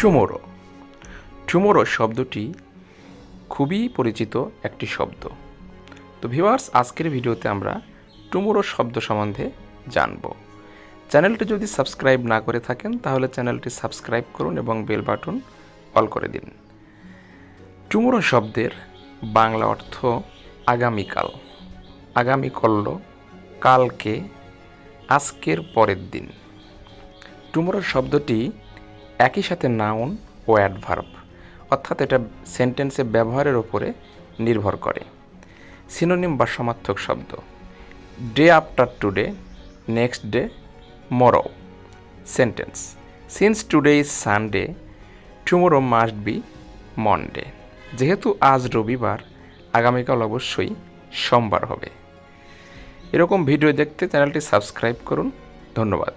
Tomorrow. Tomorrow শব্দটি খুবই পরিচিত একটি শব্দ। তো ভিউয়ার্স, আজকের ভিডিওতে আমরা টুমোরো শব্দ সম্বন্ধে জানব। চ্যানেলটি যদি সাবস্ক্রাইব না করে থাকেন তাহলে চ্যানেলটি সাবস্ক্রাইব করুন এবং বেল বাটন অল করে দিন। টুমোরো শব্দের বাংলা অর্থ আগামীকাল, আগামীকল্য, কালকে, আজকের পরের দিন। টুমোরো শব্দটি একই সাথে নাউন ও অ্যাডভার্ব, অর্থাৎ এটা সেন্টেন্সে ব্যবহারের ওপরে নির্ভর করে। সিনোনিম বা সমার্থক শব্দ: day after today, next day, morrow. Sentence: since today is Sunday, tomorrow must be Monday. যেহেতু আজ রবিবার, আগামীকাল অবশ্যই সোমবার হবে। এরকম ভিডিও দেখতে চ্যানেলটি সাবস্ক্রাইব করুন। ধন্যবাদ।